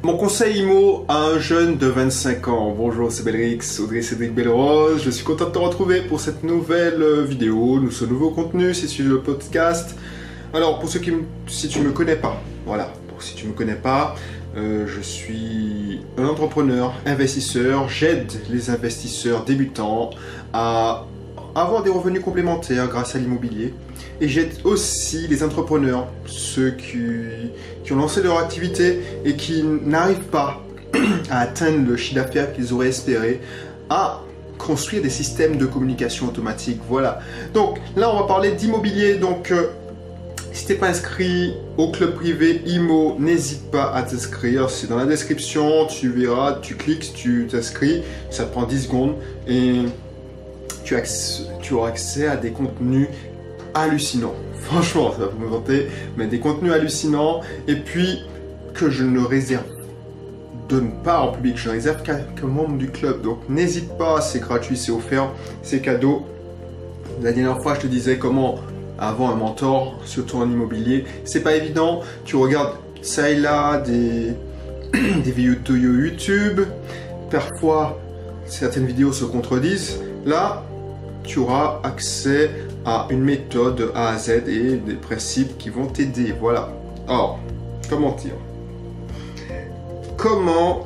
Mon conseil IMO à un jeune de 25 ans. Bonjour, c'est Belrix, Audrey Cédric Belrose. Je suis content de te retrouver pour cette nouvelle vidéo, ce nouveau contenu, c'est sur le podcast. Alors, pour ceux qui si tu me connais pas, voilà, si tu me connais pas, je suis un entrepreneur, investisseur. J'aide les investisseurs débutants à avoir des revenus complémentaires grâce à l'immobilier. Et j'aide aussi les entrepreneurs, ceux qui ont lancé leur activité et qui n'arrivent pas à atteindre le chiffre d'affaires qu'ils auraient espéré, à construire des systèmes de communication automatique. Voilà. Donc là, on va parler d'immobilier. Donc, si tu n'es pas inscrit au club privé IMO, n'hésite pas à t'inscrire. C'est dans la description, tu verras, tu cliques, tu t'inscris, ça te prend 10 secondes et tu auras accès à des contenus hallucinants. Franchement, ça va vous me vanter, mais des contenus hallucinants et puis que je ne donne pas en public, je ne réserve qu'aux membres du club. Donc n'hésite pas, c'est gratuit, c'est offert, c'est cadeau. La dernière fois, je te disais comment avoir un mentor, surtout en immobilier. C'est pas évident, tu regardes ça et là des vidéos YouTube, parfois certaines vidéos se contredisent. Là, tu auras accès à une méthode de A à Z et des principes qui vont t'aider. Voilà. Alors, comment dire? Comment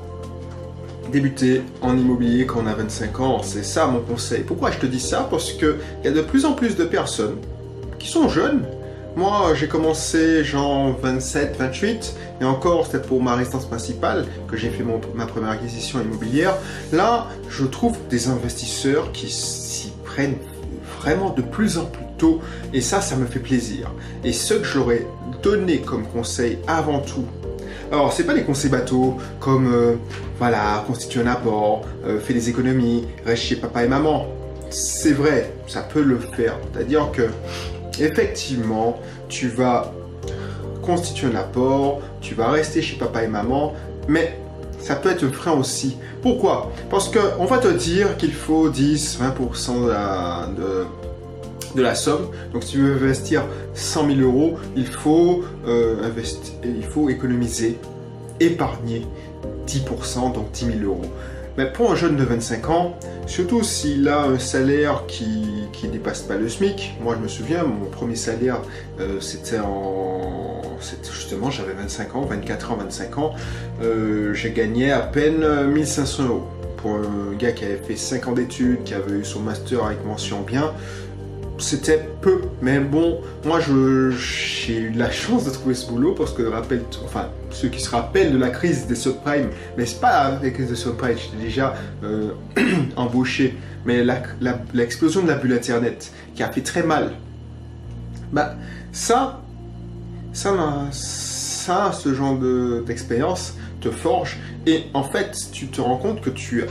débuter en immobilier quand on a 25 ans? C'est ça mon conseil. Pourquoi je te dis ça? Parce qu'il y a de plus en plus de personnes qui sont jeunes. Moi, j'ai commencé genre 27, 28, et encore, c'était pour ma résidence principale que j'ai fait ma première acquisition immobilière. Là, je trouve des investisseurs qui s'y prennent vraiment de plus en plus tôt, et ça me fait plaisir. Et ce que j'aurais donné comme conseil avant tout, alors c'est pas les conseils bateaux comme voilà, constitue un apport, fais des économies, reste chez papa et maman. C'est vrai, ça peut le faire. C'est-à-dire que effectivement, tu vas constituer un apport, tu vas rester chez papa et maman, mais ça peut être un frein aussi. Pourquoi? Parce qu'on va te dire qu'il faut 10-20% de la somme. Donc si tu veux investir 100 000 euros, il faut économiser, épargner 10%, donc 10 000 euros. Mais pour un jeune de 25 ans, surtout s'il a un salaire qui dépasse pas le SMIC, moi je me souviens, mon premier salaire, justement, j'avais 25 ans, 24 ans, 25 ans, j'ai gagné à peine 1500 euros. Pour un gars qui avait fait 5 ans d'études, qui avait eu son master avec mention bien, c'était peu, mais bon, moi j'ai eu de la chance de trouver ce boulot parce que ceux qui se rappellent de la crise des subprimes, mais c'est pas la crise des subprimes, j'étais déjà embauché, mais l'explosion de la bulle internet qui a fait très mal, bah ce genre d'expérience te forge et en fait tu te rends compte que tu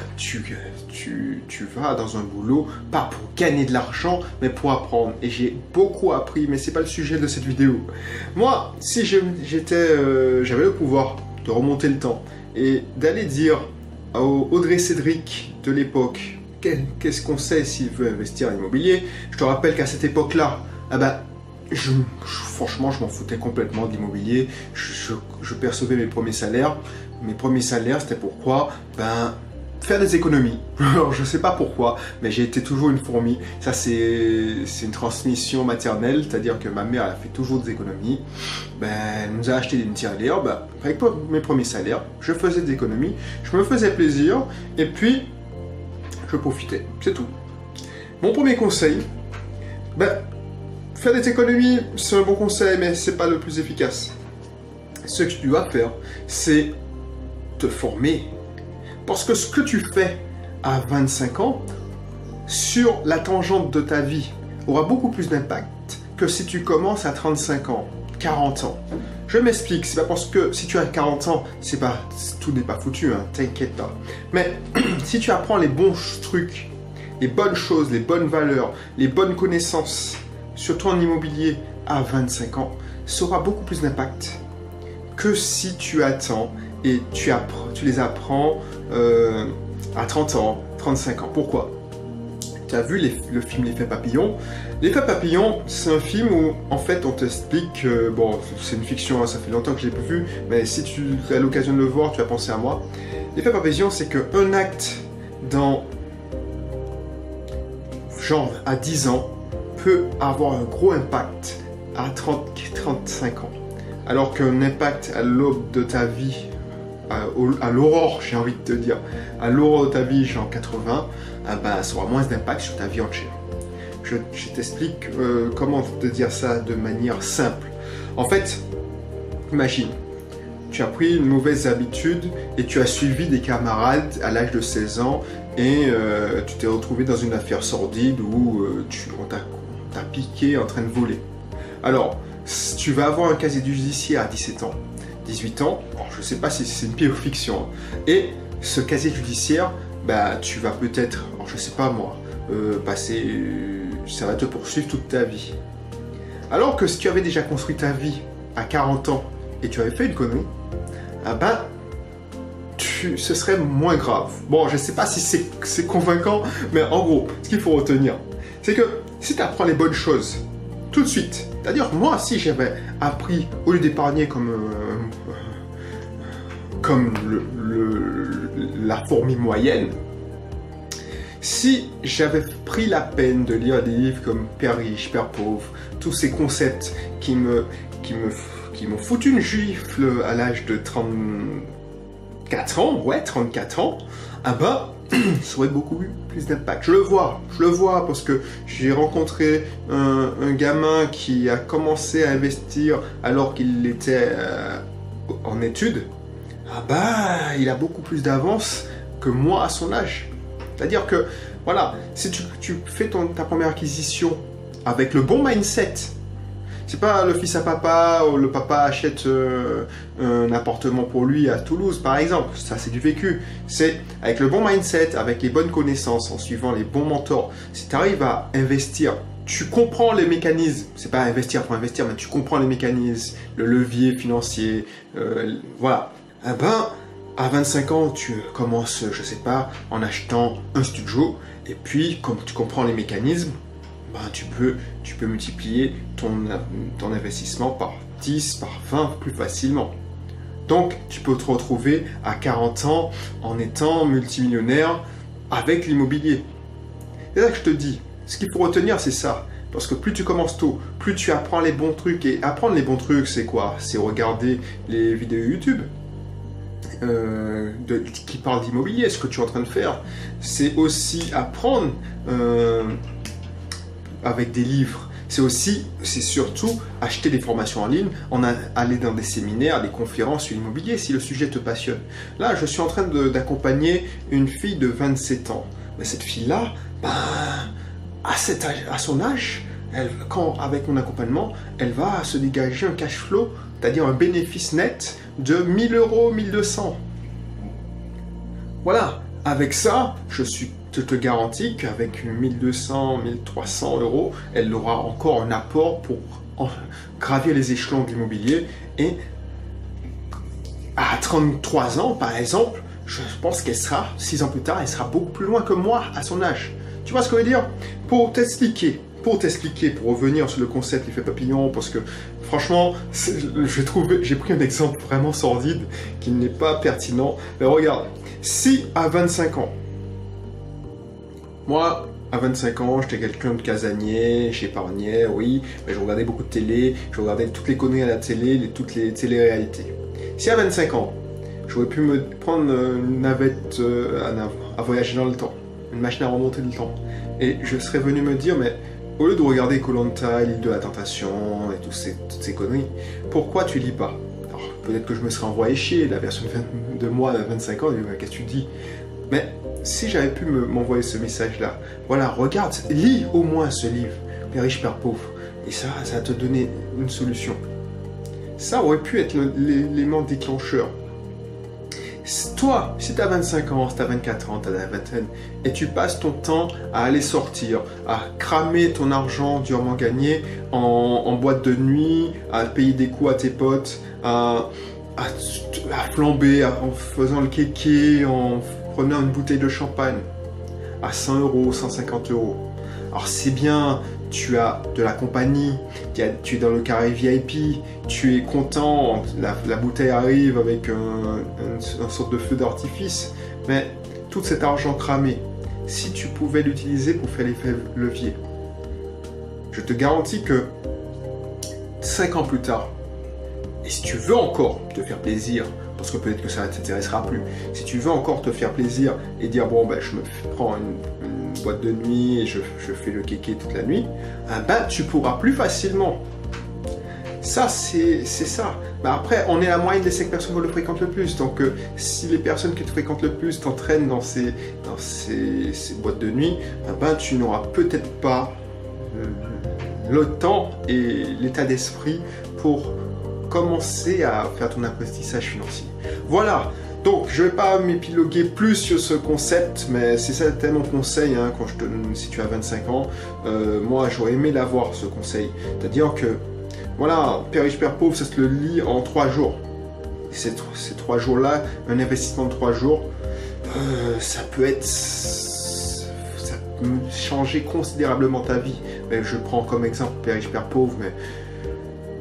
vas dans un boulot pas pour gagner de l'argent mais pour apprendre, et j'ai beaucoup appris, mais c'est pas le sujet de cette vidéo. Moi, si j'avais le pouvoir de remonter le temps et d'aller dire à Audrey Cédric de l'époque qu'est-ce qu'on sait s'il veut investir en immobilier, je te rappelle qu'à cette époque là, franchement, je m'en foutais complètement de l'immobilier. Je percevais mes premiers salaires. Mes premiers salaires, c'était pourquoi? Faire des économies. Alors, je sais pas pourquoi, mais j'ai été toujours une fourmi. Ça, c'est une transmission maternelle, c'est-à-dire que ma mère, elle a fait toujours des économies. Elle nous a acheté une tirelire. Avec mes premiers salaires, je faisais des économies, je me faisais plaisir, et puis, je profitais. C'est tout. Mon premier conseil, faire des économies, c'est un bon conseil, mais c'est pas le plus efficace. Ce que tu dois faire, c'est te former. Parce que ce que tu fais à 25 ans, sur la tangente de ta vie, aura beaucoup plus d'impact que si tu commences à 35 ans, 40 ans. Je m'explique, c'est pas parce que si tu as 40 ans, tout n'est pas foutu, hein, t'inquiète pas. Mais si tu apprends les bons trucs, les bonnes choses, les bonnes valeurs, les bonnes connaissances, surtout en immobilier à 25 ans, ça aura beaucoup plus d'impact que si tu attends et tu les apprends à 30 ans, 35 ans. Pourquoi? tu as vu le film L'Effet Papillon. L'Effet Papillon, c'est un film où, en fait, on t'explique... bon, c'est une fiction, hein, ça fait longtemps que je l'ai vu, mais si tu as l'occasion de le voir, tu vas penser à moi. L'Effet Papillon, c'est qu'un acte dans... genre, à 10 ans, peut avoir un gros impact à 35 ans. Alors qu'un impact à l'aube de ta vie, à l'aurore, j'ai envie de te dire, à l'aurore de ta vie, genre 80, ça aura moins d'impact sur ta vie entière. Je t'explique comment te dire ça de manière simple. En fait, imagine, tu as pris une mauvaise habitude et tu as suivi des camarades à l'âge de 16 ans et tu t'es retrouvé dans une affaire sordide où on t'a piqué en train de voler. Alors, tu vas avoir un casier judiciaire à 17 ans, 18 ans, alors je ne sais pas si c'est une pire fiction, hein. Et ce casier judiciaire, tu vas peut-être, alors je ne sais pas moi, ça va te poursuivre toute ta vie. Alors que si tu avais déjà construit ta vie à 40 ans et tu avais fait une connerie, ce serait moins grave. Bon, je ne sais pas si c'est convaincant, mais en gros, ce qu'il faut retenir, c'est que si tu apprends les bonnes choses tout de suite, c'est-à-dire moi, si j'avais appris, au lieu d'épargner comme la fourmi moyenne, si j'avais pris la peine de lire des livres comme Père riche, Père pauvre, tous ces concepts qui m'ont foutu une gifle à l'âge de 34 ans, ouais, 34 ans, ça aurait beaucoup plus d'impact. Je le vois parce que j'ai rencontré un gamin qui a commencé à investir alors qu'il était en études. Il a beaucoup plus d'avance que moi à son âge. C'est-à-dire que, voilà, si tu fais ta première acquisition avec le bon mindset, c'est pas le fils à papa ou le papa achète un appartement pour lui à Toulouse, par exemple. Ça, c'est du vécu. C'est avec le bon mindset, avec les bonnes connaissances, en suivant les bons mentors. Si tu arrives à investir, tu comprends les mécanismes. C'est pas investir pour investir, mais tu comprends les mécanismes, le levier financier, voilà. À 25 ans, tu commences, je sais pas, en achetant un studio, et puis, comme tu comprends les mécanismes, tu peux multiplier ton investissement par 10, par 20 plus facilement. Donc, tu peux te retrouver à 40 ans en étant multimillionnaire avec l'immobilier. C'est ça que je te dis. Ce qu'il faut retenir, c'est ça. Parce que plus tu commences tôt, plus tu apprends les bons trucs. Et apprendre les bons trucs, c'est quoi? C'est regarder les vidéos YouTube qui parlent d'immobilier, ce que tu es en train de faire. C'est aussi apprendre avec des livres. C'est surtout acheter des formations en ligne, aller dans des séminaires, des conférences sur l'immobilier si le sujet te passionne. Là, je suis en train d'accompagner une fille de 27 ans. Mais cette fille-là, à son âge, avec mon accompagnement, elle va se dégager un cash flow, c'est-à-dire un bénéfice net de 1000 euros, 1200. Voilà, avec ça, je te garantis qu'avec 1200, 1300 euros, elle aura encore un apport pour gravir les échelons de l'immobilier. Et à 33 ans, par exemple, je pense qu'elle sera, 6 ans plus tard, elle sera beaucoup plus loin que moi à son âge. Tu vois ce que je veux dire? Pour t'expliquer, pour revenir sur le concept l'effet papillon, parce que franchement, j'ai pris un exemple vraiment sordide qui n'est pas pertinent. Mais regarde, si à 25 ans, moi, à 25 ans, j'étais quelqu'un de casanier, j'épargnais, oui, mais je regardais beaucoup de télé, je regardais toutes les conneries à la télé, toutes les télé-réalités. Si à 25 ans, j'aurais pu me prendre une navette à voyager dans le temps, une machine à remonter le temps, et je serais venu me dire, mais au lieu de regarder Koh-Lanta, l'île de la tentation et toutes ces conneries, pourquoi tu lis pas? Alors, peut-être que je me serais envoyé chier, la version de moi à 25 ans, qu'est-ce que tu dis? Mais si j'avais pu m'envoyer ce message-là, voilà, regarde, lis au moins ce livre, Père riche, Père pauvre, et ça va te donner une solution. Ça aurait pu être l'élément déclencheur. Toi, si tu as 25 ans, si tu as 24 ans, tu as la vingtaine, et tu passes ton temps à aller sortir, à cramer ton argent durement gagné en boîte de nuit, à payer des coups à tes potes, à flamber, en faisant le kéké, en prenant une bouteille de champagne. à 100 euros, 150 euros. Alors c'est bien, tu as de la compagnie, tu es dans le carré VIP, tu es content, la bouteille arrive avec une sorte de feu d'artifice, mais tout cet argent cramé, si tu pouvais l'utiliser pour faire l'effet levier, je te garantis que 5 ans plus tard, et si tu veux encore te faire plaisir, parce que peut-être que ça ne t'intéressera plus, si tu veux encore te faire plaisir et dire bon ben je me prends une boîte de nuit et je fais le kéké toute la nuit, ben tu pourras plus facilement. Ça c'est ça. Ben après on est la moyenne des 5 personnes qui le fréquentent le plus, donc si les personnes qui te fréquentent le plus t'entraînent dans ces boîtes de nuit, ben tu n'auras peut-être pas le temps et l'état d'esprit pour commencer à faire ton apprentissage financier. Voilà, donc je ne vais pas m'épiloguer plus sur ce concept, mais c'est ça mon conseil hein, quand je te donne, si tu as 25 ans, moi j'aurais aimé l'avoir ce conseil, c'est-à-dire que voilà, Père riche, Père pauvre, ça se le lit en 3 jours. Ces 3 jours-là, un investissement de 3 jours, ça peut changer considérablement ta vie. Mais je prends comme exemple Père riche, Père pauvre, mais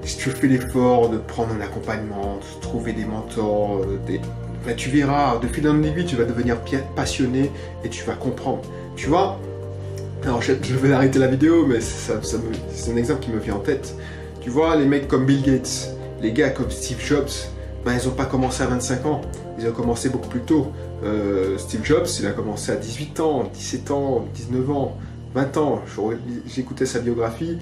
si tu fais l'effort de prendre un accompagnement, de trouver des mentors, ben, tu verras, de fil en aiguille, tu vas devenir passionné et tu vas comprendre. Tu vois, alors je vais arrêter la vidéo, mais c'est un exemple qui me vient en tête. Tu vois, les mecs comme Bill Gates, les gars comme Steve Jobs, ben, ils n'ont pas commencé à 25 ans, ils ont commencé beaucoup plus tôt. Steve Jobs, il a commencé à 18 ans, 17 ans, 19 ans. 20 ans, j'écoutais sa biographie,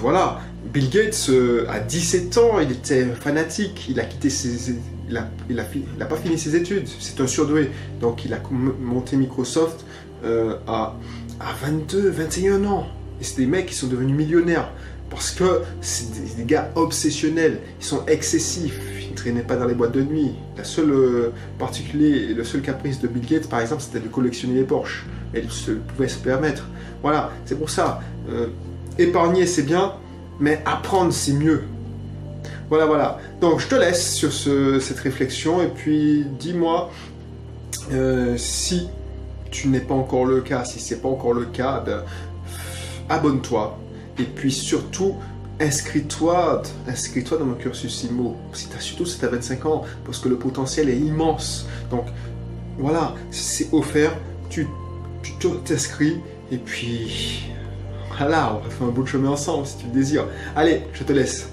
voilà. Bill Gates, à 17 ans, il était fanatique, il a quitté il a pas fini ses études, c'est un surdoué, donc il a monté Microsoft à 22, 21 ans, et c'est des mecs qui sont devenus millionnaires, parce que c'est des gars obsessionnels, ils sont excessifs, ils ne traînaient pas dans les boîtes de nuit. Le seul caprice de Bill Gates, par exemple, c'était de collectionner les Porsche. Et il pouvait se permettre. Voilà, c'est pour ça. Épargner, c'est bien, mais apprendre, c'est mieux. Voilà, voilà. Donc, je te laisse sur cette réflexion. Et puis, dis-moi si tu n'es pas encore le cas, si ce n'est pas encore le cas, ben, abonne-toi. Et puis surtout, inscris-toi dans mon cursus IMO, surtout si tu as 25 ans, parce que le potentiel est immense. Donc voilà, c'est offert, tu t'inscris, et puis voilà, on va faire un bout de chemin ensemble si tu le désires. Allez, je te laisse.